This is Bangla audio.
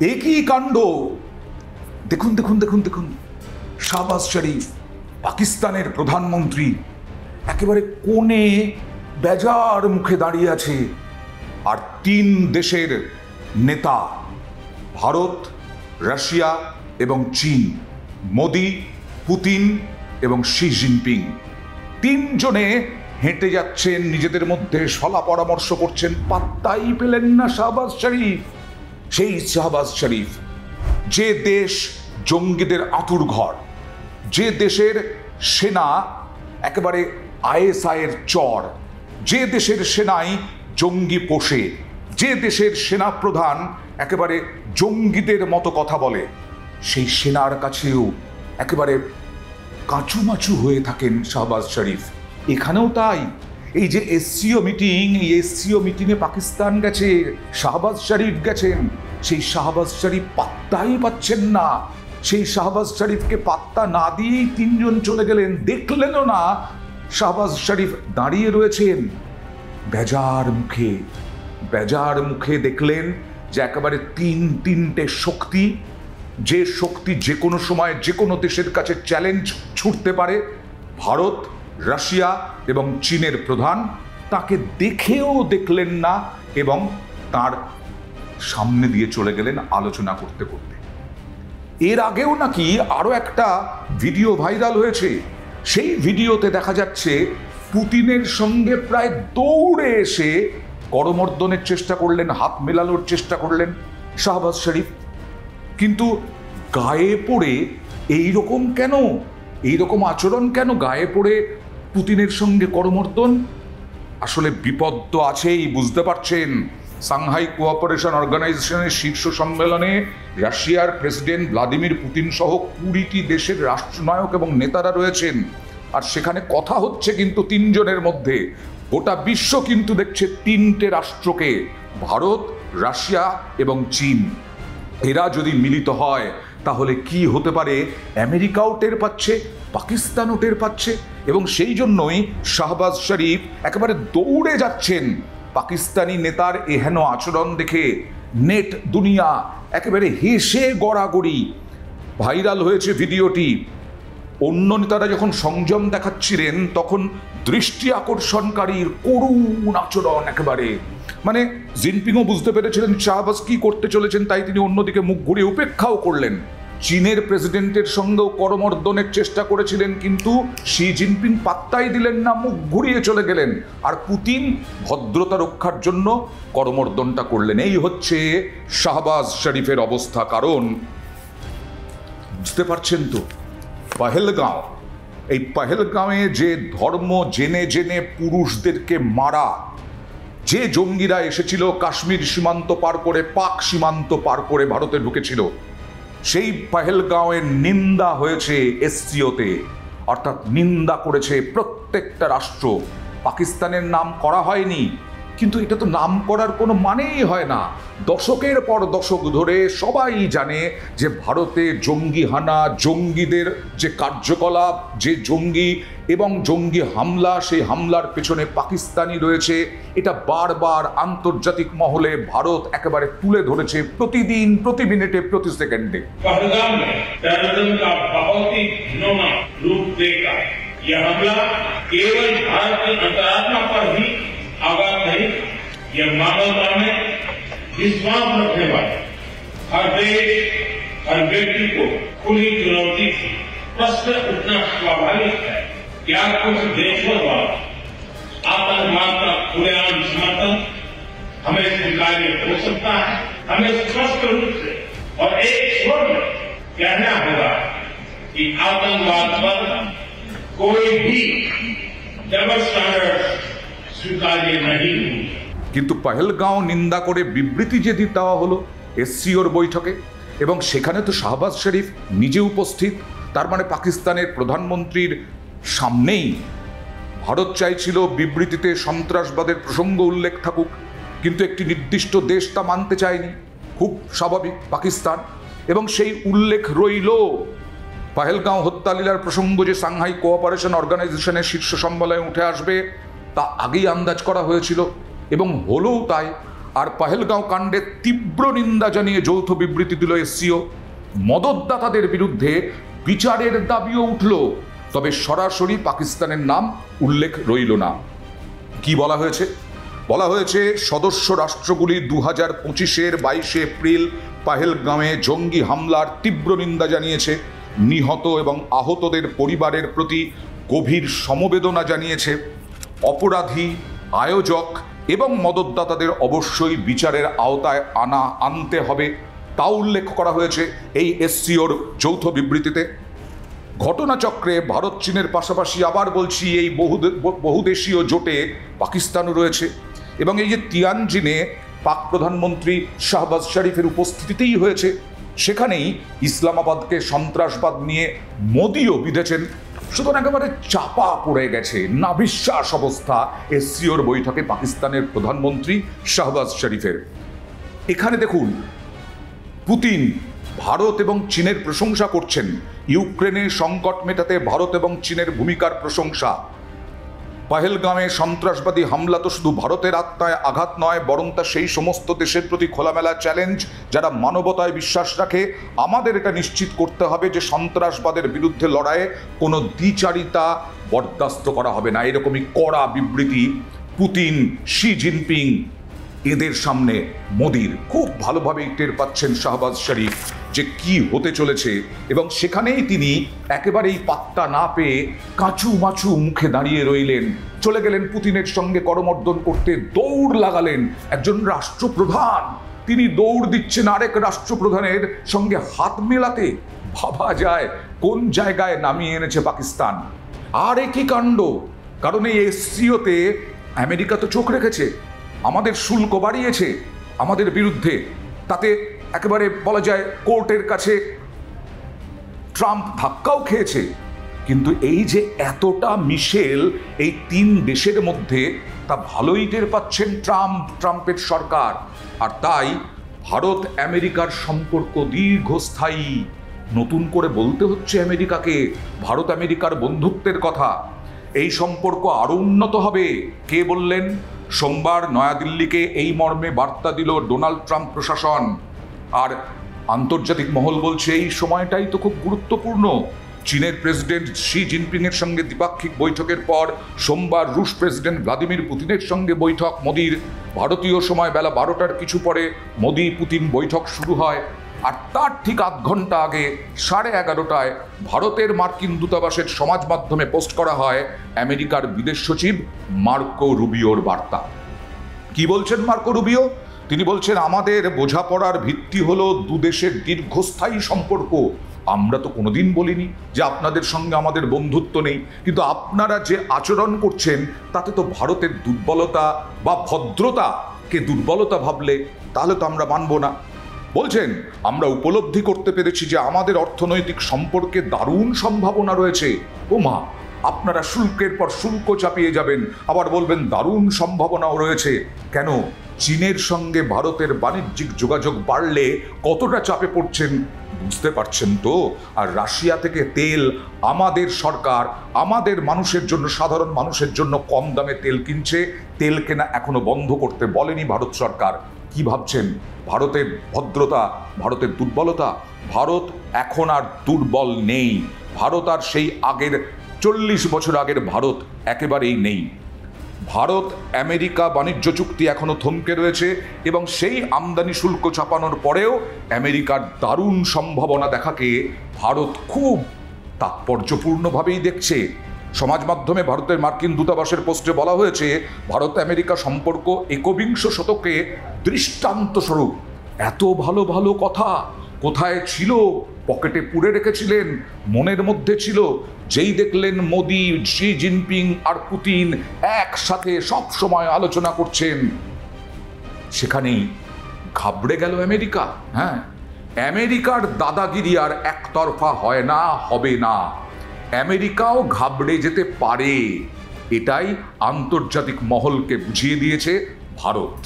একই কাণ্ড। দেখুন দেখুন দেখুন দেখুন, শাহবাজ শরীফ পাকিস্তানের প্রধানমন্ত্রী একেবারে কোণে বেজার মুখে দাঁড়িয়ে আছে, আর তিন দেশের নেতা ভারত, রাশিয়া এবং চীন, মোদি, পুতিন এবং শি জিনপিং, তিনজনে হেঁটে যাচ্ছেন, নিজেদের মধ্যে সলা পরামর্শ করছেন। পাত্তাই পেলেন না শাহবাজ শরীফ। সেই শাহবাজ শরীফ যে দেশ জঙ্গিদের আঁতুর ঘর, যে দেশের সেনা একেবারে আইএসআই এর চর, যে দেশের সেনাই জঙ্গি পোষে, যে দেশের সেনা প্রধান একেবারে জঙ্গিদের মতো কথা বলে, সেই সেনার কাছেও একেবারে কাঁচুমাচু হয়ে থাকেন শাহবাজ শরীফ। এখানেও তাই। এই যে এসসিও মিটিং, এই এসসিও মিটিংয়ে পাকিস্তান গেছে, শাহবাজ শরীফ গেছেন, সেই শাহবাজ শরীফ পাত্তাই পাচ্ছেন না। সেই শাহবাজ শরীফকে পাত্তা না দিয়েই তিনজন চলে গেলেন, দেখলেনও না শাহবাজ শরীফ দাঁড়িয়ে রয়েছেন বেজার মুখে। বেজার মুখে দেখলেন যে একেবারে তিনটে শক্তি, যে শক্তি যে কোনো সময় যে কোনো দেশের কাছে চ্যালেঞ্জ ছুটতে পারে, ভারত, রাশিয়া এবং চীনের প্রধান, তাকে দেখেও দেখলেন না এবং তার সামনে দিয়ে চলে গেলেন আলোচনা করতে করতে। এর আগেও নাকি আরো একটা ভিডিও ভাইরাল হয়েছে। সেই ভিডিওতে দেখা যাচ্ছে পুতিনের সঙ্গে প্রায় দৌড়ে এসে করমর্দনের চেষ্টা করলেন, হাত মেলানোর চেষ্টা করলেন শাহবাজ শরীফ। কিন্তু গায়ে পড়ে এইরকম কেন, এইরকম আচরণ কেন? গায়ে পড়ে পুতিনের সঙ্গে করমর্দন? আসলে বিপদ তো আছেই, বুঝতে পারছেন। সাংহাই কোঅপারেশন অর্গানাইজেশনের শীর্ষ সম্মেলনে রাশিয়ার প্রেসিডেন্ট ভ্লাদিমির পুতিন সহ 20টি দেশের রাষ্ট্রনায়ক এবং নেতারা রয়েছেন, আর সেখানে কথা হচ্ছে কিন্তু তিনজনের মধ্যে। গোটা বিশ্ব কিন্তু দেখছে তিনটে রাষ্ট্রকে, ভারত, রাশিয়া এবং চীন। এরা যদি মিলিত হয় তাহলে কি হতে পারে? আমেরিকাও টের পাচ্ছে, পাকিস্তানও টের পাচ্ছে, এবং সেই জন্যই শাহবাজ শরীফ একেবারে দৌড়ে যাচ্ছেন। পাকিস্তানি নেতার এহেন আচরণ দেখে নেট দুনিয়া একেবারে হেসে গড়াগড়ি। ভাইরাল হয়েছে ভিডিওটি। অন্য নেতারা যখন সংযম দেখাচ্ছিলেন তখন দৃষ্টি আকর্ষণকারী করুণ আচরণ একেবারে, মানে জিনপিংও বুঝতে পেরেছিলেন শাহবাজ কি করতে চলেছেন, তাই তিনি অন্যদিকে মুখ ঘুরিয়ে উপেক্ষাও করলেন। চীনের প্রেসিডেন্টের সঙ্গেও করমর্দনের চেষ্টা করেছিলেন, কিন্তু শি জিনপিং পাত্তাই দিলেন না, মুখ ঘুরিয়ে চলে গেলেন। আর পুতিন ভদ্রতা রক্ষার জন্য করমর্দনটা করলেন। এই হচ্ছে শাহবাজ শরীফের অবস্থা। কারণ বুঝতে পারছেন তো, পহেলগাঁও, এই পহেলগাঁওয়ে যে ধর্ম জেনে জেনে পুরুষদেরকে মারা যে জঙ্গিরা এসেছিল, কাশ্মীর সীমান্ত পার করে, পাক সীমান্ত পার করে ভারতে ঢুকেছিল, সেই পহেলগাঁওয়ের নিন্দা হয়েছে এসসিওতে, অর্থাৎ নিন্দা করেছে প্রত্যেকটা রাষ্ট্র। পাকিস্তানের নাম করা হয়নি, কিন্তু এটা তো নাম করার কোনো মানেই হয় না। দশকের পর দশক ধরে সবাই জানে যে ভারতে জঙ্গি হানা, জঙ্গিদের যে কার্যকলাপ, যে জঙ্গি এবং জঙ্গি হামলা, সেই হামলার পেছনে পাকিস্তানি রয়েছে। এটা বারবার আন্তর্জাতিক মহলে ভারত একেবারে তুলে ধরেছে, প্রতিদিন, প্রতি মিনিটে, প্রতি সেকেন্ডে। पहलगाम में टेररिज्म का बहुत ही घिनौना रूप देखा। यह हमला केवल भारत की अंतरात्मा पर ही आघात नहीं, यह मानवता में विश्वास रखने वाले हर देश, हर व्यक्ति को खुली चुनौती थी। प्रश्न उठना स्वाभाविक है, क्या कुछ देशों द्वारा आतंकवाद का खुलेआम समर्थन हमें स्वीकार्य हो सकता है? हमें स्पष्ट रूप से और एक स्वर में कहना होगा कि आतंकवाद पर कोई भी डबल स्टैंडर्ड स्वीकार्य नहीं हुई। কিন্তু পহেলগাঁও নিন্দা করে বিবৃতি যে দেওয়া হলো এসসিওর বৈঠকে, এবং সেখানে তো শাহবাজ শরীফ নিজে উপস্থিত, তার মানে পাকিস্তানের প্রধানমন্ত্রীর সামনেই ভারত চাইছিল বিবৃতিতে সন্ত্রাসবাদের প্রসঙ্গ উল্লেখ থাকুক, কিন্তু একটি নির্দিষ্ট দেশ তা মানতে চায়নি। খুব স্বাভাবিক, পাকিস্তান। এবং সেই উল্লেখ রইল। পহেলগাঁও হত্যালীলার প্রসঙ্গ যে সাংহাই কোঅপারেশন অর্গানাইজেশনের শীর্ষ সম্মেলনে উঠে আসবে তা আগেই আন্দাজ করা হয়েছিল, এবং হলোও তাই। আর পহেলগাঁও কাণ্ডের তীব্র নিন্দা জানিয়ে যৌথ বিবৃতি দিল এসসিও। মদতদাতাদের বিরুদ্ধে বিচারের দাবিও উঠল, তবে সরাসরি পাকিস্তানের নাম উল্লেখ রইল না। কি বলা হয়েছে? বলা হয়েছে সদস্য রাষ্ট্রগুলি 2025-এর 22 এপ্রিল পহেলগাঁওয়ে জঙ্গি হামলার তীব্র নিন্দা জানিয়েছে, নিহত এবং আহতদের পরিবারের প্রতি গভীর সমবেদনা জানিয়েছে। অপরাধী, আয়োজক এবং মদতদাতাদের অবশ্যই বিচারের আওতায় আনতে হবে, তা উল্লেখ করা হয়েছে এই এসসিওর যৌথ বিবৃতিতে। ঘটনাচক্রে ভারত চীনের পাশাপাশি আবার বলছি এই বহুদেশীয় জোটে পাকিস্তানও রয়েছে, এবং এই যে তিয়ানজিনে পাক প্রধানমন্ত্রী শাহবাজ শরীফের উপস্থিতিতেই হয়েছে, সেখানেই ইসলামাবাদকে সন্ত্রাসবাদ নিয়ে মোদিও বিঁধেছেন। সুতরাং একেবারে চাপা পড়ে গেছে, নাভিশ্বাস অবস্থা এসসিওর বৈঠকে পাকিস্তানের প্রধানমন্ত্রী শাহবাজ শরীফের। এখানে দেখুন, পুতিন ভারত এবং চীনের প্রশংসা করছেন, ইউক্রেনের সংকট মেটাতে ভারত এবং চীনের ভূমিকার প্রশংসা। পহেলগাঁওয়ে সন্ত্রাসবাদী হামলা তো শুধু ভারতের আত্মায় আঘাত নয়, বরং তা সেই সমস্ত দেশের প্রতি খোলামেলা চ্যালেঞ্জ যারা মানবতায় বিশ্বাস রাখে। আমাদের এটা নিশ্চিত করতে হবে যে সন্ত্রাসবাদের বিরুদ্ধে লড়াইয়ে কোনো দ্বিচারিতা বরদাস্ত করা হবে না। এরকমই কড়া বিবৃতি পুতিন, শি জিনপিং এদের সামনে মোদির। খুব ভালোভাবেই টের পাচ্ছেন শাহবাজ শরীফ যে কি হতে চলেছে, এবং সেখানেই তিনি একেবারেই পাত্তা না পেয়ে কাঁচু মাচু মুখে দাঁড়িয়ে রইলেন। চলে গেলেন পুতিনের সঙ্গে করমর্দন করতে, দৌড় লাগালেন একজন রাষ্ট্রপ্রধান, তিনি দৌড় দিচ্ছেন আরেক রাষ্ট্রপ্রধানের সঙ্গে হাত মেলাতে। ভাবা যায় কোন জায়গায় নামিয়ে এনেছে পাকিস্তান। আর একই কাণ্ড, কারণ এই এসসিওতে আমেরিকা তো চোখ রেখেছে, আমাদের শুল্ক বাড়িয়েছে আমাদের বিরুদ্ধে, তাতে একেবারে বলা যায় কোর্টের কাছে ট্রাম্প ধাক্কাও খেয়েছে। কিন্তু এই যে এতটা মিশেল এই তিন দেশের মধ্যে, তা ভালোই টের পাচ্ছেন ট্রাম্পের সরকার। আর তাই ভারত আমেরিকার সম্পর্ক দীর্ঘস্থায়ী। নতুন করে বলতে হচ্ছে আমেরিকাকে ভারত আমেরিকার বন্ধুত্বের কথা। এই সম্পর্ক আরো উন্নত হবে। কে বললেন? সোমবার নয়াদিল্লিকে এই মর্মে বার্তা দিল ডোনাল্ড ট্রাম্প প্রশাসন। আর আন্তর্জাতিক মহল বলছে এই সময়টাই তো খুব গুরুত্বপূর্ণ। চীনের প্রেসিডেন্ট শি জিনপিংয়ের সঙ্গে দ্বিপাক্ষিক বৈঠকের পর সোমবার রুশ প্রেসিডেন্ট ভ্লাদিমির পুতিনের সঙ্গে বৈঠক মোদির। ভারতীয় সময় বেলা 12টার কিছু পরে মোদি পুতিন বৈঠক শুরু হয়। আর তার ঠিক আধ ঘন্টা আগে 11:30টায় ভারতের মার্কিন দূতাবাসের সমাজ মাধ্যমে পোস্ট করা হয় আমেরিকার বিদেশ সচিব মার্কো রুবিওর বার্তা। কি বলছেন মার্কো রুবিও? তিনি বলছেন, আমাদের বোঝাপড়ার ভিত্তি হলো দুদেশের দীর্ঘস্থায়ী সম্পর্ক। আমরা তো কোনোদিন বলিনি যে আপনাদের সঙ্গে আমাদের বন্ধুত্ব নেই, কিন্তু আপনারা যে আচরণ করছেন তাতে তো ভারতের দুর্বলতা বা ভদ্রতাকে দুর্বলতা ভাবলে তাহলে তো আমরা মানব না। বলছেন, আমরা উপলব্ধি করতে পেরেছি যে আমাদের অর্থনৈতিক সম্পর্কে দারুণ সম্ভাবনা রয়েছে। ও মা, আপনারা শুল্কের পর শুল্ক চাপিয়ে যাবেন, আবার বলবেন দারুণ সম্ভাবনাও রয়েছে। কেন? চীনের সঙ্গে ভারতের বাণিজ্যিক যোগাযোগ বাড়লে কতটা চাপে পড়ছেন বুঝতে পারছেন তো। আর রাশিয়া থেকে তেল আমাদের সরকার আমাদের মানুষের জন্য, সাধারণ মানুষের জন্য কম দামে তেল কিনছে। তেল কেনা এখনো বন্ধ করতে বলেনি ভারত সরকার। কি ভাবছেন? ভারতের ভদ্রতা, ভারতের দুর্বলতা? ভারত এখন আর দুর্বল নেই। ভারত আর সেই আগের 40 বছর আগের ভারত একেবারেই নেই। ভারত আমেরিকা বাণিজ্য চুক্তি এখনো থমকে রয়েছে, এবং সেই আমদানি শুল্ক চাপানোর পরেও আমেরিকার দারুণ সম্ভাবনা দেখাকে ভারত খুব তাৎপর্যপূর্ণভাবেই দেখছে। সমাজ মাধ্যমে ভারতের মার্কিন দূতাবাসের পোস্টে বলা হয়েছে, ভারত আমেরিকা সম্পর্ক 21 শতকে দৃষ্টান্তস্বরূপ। এত ভালো ভালো কথা কোথায় ছিল? পকেটে পুরে রেখেছিলেন, মনের মধ্যে ছিল। যেই দেখলেন মোদি, শি জিনপিং আর পুতিন একসাথে সব সময় আলোচনা করছেন, সেখানেই ঘাবড়ে গেল আমেরিকা। হ্যাঁ, আমেরিকার দাদাগিরি আর একতরফা হয় না, হবে না। আমেরিকাও ঘাবড়ে যেতে পারে, এটাই আন্তর্জাতিক মহলকে বুঝিয়ে দিয়েছে ভারত।